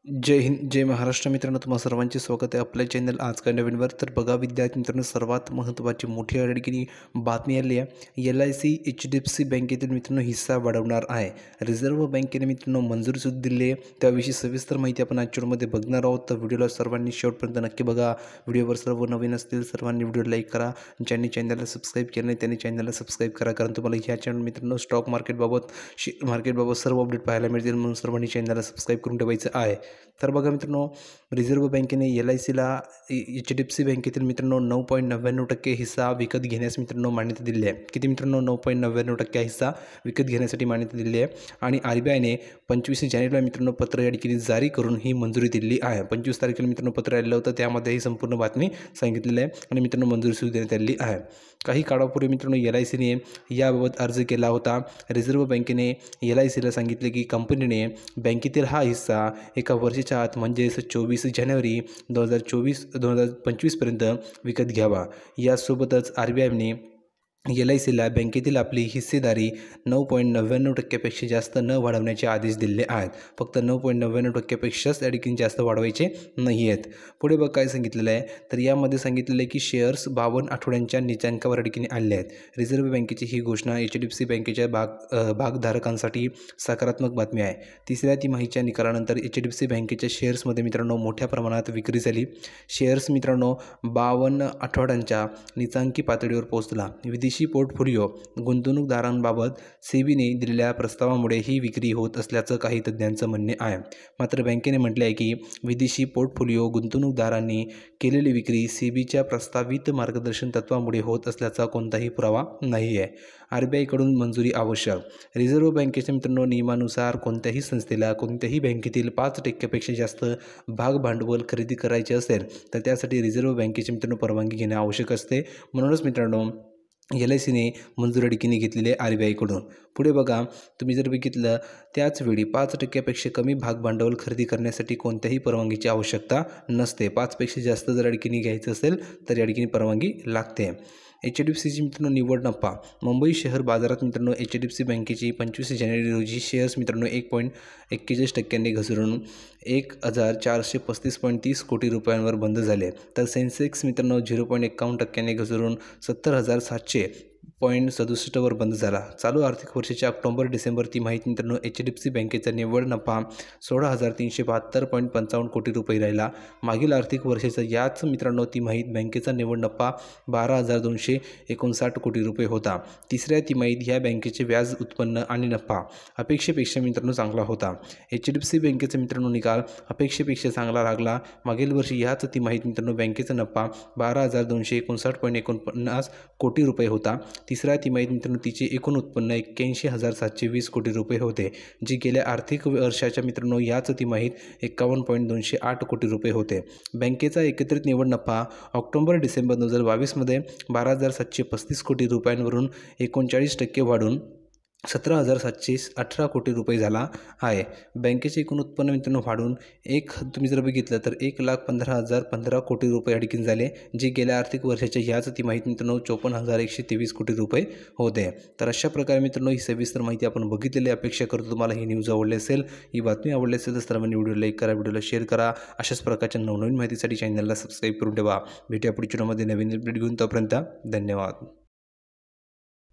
जय हिंद, जय महाराष्ट्र. मित्रांनो, तुम्हा सर्वांचे स्वागत आहे आपल्या चॅनल आज काय नवीनवर. तर बघा विद्यार्थी मित्रांनो, सर्वात महत्त्वाची मोठी आणखी बातमी आली आहे. LIC HDFC बँकेतील मित्रांनो हिस्सा वाढवणार आहे. रिझर्व्ह बँकेने मित्रांनो मंजुरी सुद्धा दिली आहे. त्याविषयी सविस्तर माहिती आपण आजच्या व्हिडिओमध्ये बघणार आहोत. तर व्हिडिओला सर्वांनी शेवटपर्यंत नक्की बघा. व्हिडिओवर सर्व नवीन असतील सर्वांनी व्हिडिओ लाईक करा. ज्यांनी चॅनलला सबस्क्राईब केलं नाही त्यांनी चॅनलला सबस्क्राईब करा, कारण तुम्हाला ह्या चॅनल मित्रांनो स्टॉक मार्केटबाबत शेअर मार्केटबाबत सर्व अपडेट पाहायला मिळतील. म्हणून सर्वांनी चॅनलला सबस्क्राईब करून ठेवायचं आहे. तर बघा मित्रांनो, रिझर्व्ह बँकेने LICला HDFC बँकेतील मित्रांनो 9.99% हिस्सा विकत घेण्यास मित्रांनो मान्यता दिली आहे. किती मित्रांनो? 9.99% हिस्सा विकत घेण्यासाठी मान्यता दिली आहे. आणि RBIने 25 जानेवारीला मित्रांनो पत्र या ठिकाणी जारी करून ही मंजुरी दिली आहे. 25 तारखेला मित्रांनो पत्र आलेलं होतं, त्यामध्ये ही संपूर्ण बातमी सांगितलेली आहे आणि मित्रांनो मंजुरी सुद्धा देण्यात आलेली आहे. काही काळापूर्वी मित्रांनो LICने याबाबत अर्ज केला होता. रिझर्व्ह बँकेने LICला सांगितले की कंपनीने बँकेतील हा हिस्सा एका वर्षाच्या आत म्हणजेच 24 जानेवारी 2025 पर्यंत विकत घ्यावा. यासोबतच RBIने LICला बँकेतील आपली हिस्सेदारी 9.99% जास्त न वाढवण्याचे आदेश दिले आहेत. फक्त 9.99%पेक्षाच या ठिकाणी जास्त वाढवायचे नाही आहेत. पुढे बघ काय सांगितलेलं आहे. तर यामध्ये सांगितलेलं आहे की शेअर्स 52 आठवड्यांच्या नीचांकावर या ठिकाणी आले आहेत. रिझर्व्ह बँकेची ही घोषणा HDFC बँकेच्या भागधारकांसाठी सकारात्मक बातमी आहे. तिसऱ्या तिमाहीच्या निकालानंतर HDFC बँकेच्या शेअर्समध्ये मित्रांनो मोठ्या प्रमाणात विक्री झाली. शेअर्स मित्रांनो 52 आठवड्यांच्या नीचांकी पातळीवर पोहोचला. विदेशी पोर्टफोलिओ गुंतवणूकदारांबाबत सेबीने दिलेल्या प्रस्तावामुळे ही विक्री होत असल्याचं काही तज्ज्ञांचं म्हणणे आहे. मात्र बँकेने म्हटले आहे की विदेशी पोर्टफोलिओ गुंतवणूकदारांनी केलेली विक्री सेबीच्या प्रस्तावित मार्गदर्शन तत्वामुळे होत असल्याचा कोणताही पुरावा नाही आहे. RBIकडून मंजुरी आवश्यक. रिझर्व्ह बँकेच्या मित्रांनो नियमानुसार कोणत्याही संस्थेला कोणत्याही बँकेतील 5%पेक्षा जास्त भाग भांडवल खरेदी करायचे असेल तर त्यासाठी रिझर्व्ह बँकेच्या मित्रांनो परवानगी घेणे आवश्यक असते. म्हणूनच मित्रांनो LICने मंजुरी ठिकाणी घेतलेली आहे RBIकडून. पुढे बघा, तुम्ही जर बघितलं त्याचवेळी 5%पेक्षा कमी भाग भांडवल खरेदी करण्यासाठी कोणत्याही परवानगीची आवश्यकता नसते. 5पेक्षा जास्त जर या ठिकाणी घ्यायचं असेल तर या ठिकाणी परवानगी लागते. HDFCची मित्रांनो निव्वळ नफा. मुंबई शेअर बाजारात मित्रांनो HDFC बँकेची 25 जानेवारी रोजी शेअर्स मित्रांनो 1.41% घसरून 1435.30 कोटी रुपयांवर बंद झाले. तर सेन्सेक्स मित्रांनो 0.51% घसरून 70,700.67 वर बंद झाला. चालू आर्थिक वर्षाच्या ऑक्टोबर डिसेंबर तिमाहीत मित्रांनो HDFC बँकेचा निव्वळ नफा 16,372.55 कोटी रुपये राहिला. मागील आर्थिक वर्षाचा याच मित्रांनो तिमाहीत बँकेचा निव्वळ नफा 12,259 कोटी रुपये होता. तिसऱ्या तिमाहीत या बँकेचे व्याज उत्पन्न आणि नफा अपेक्षेपेक्षा मित्रांनो चांगला होता. HDFC बँकेचा मित्रांनो निकाल अपेक्षेपेक्षा चांगला लागला. मागील वर्षी याच तिमाहीत मित्रांनो बँकेचा नफा 12,259.49 कोटी रुपये होता. तिसऱ्या तिमाहीत मित्रांनो तिचे एकूण उत्पन्न 81,720 कोटी रुपये होते, जे गेल्या आर्थिक वर्षाच्या मित्रांनो याच तिमाहीत 51.208 कोटी रुपये होते. बँकेचा एकत्रित निव्वळ नफा ऑक्टोबर डिसेंबर 2022मध्ये 12,735 कोटी रुपयांवरून 39% वाढून 17,718 कोटी रुपये झाला आहे. बँकेचे एकूण उत्पन्न मित्रांनो वाढून तुम्ही जर बघितलं तर 1,15,015 कोटी रुपये या ठिकाणी झाले, जे गेल्या आर्थिक वर्षाच्या याच तिमाहीत मित्रांनो 54,123 कोटी रुपये होते. तर अशा प्रकारे मित्रांनो ही सविस्तर माहिती आपण बघितलेली. अपेक्षा करतो तुम्हाला ही न्यूज आवडली असेल, ही बातमी आवडली असेल तर सर्वांनी व्हिडिओ लाईक करा, व्हिडिओला शेअर करा. अशाच प्रकारच्या नवनवीन माहितीसाठी चॅनलला सबस्क्राईब करून ठेवा. भेटूया पुढच्या व्हिडिओमध्ये नवीन अपडेट घेऊन. तोपर्यंत धन्यवाद.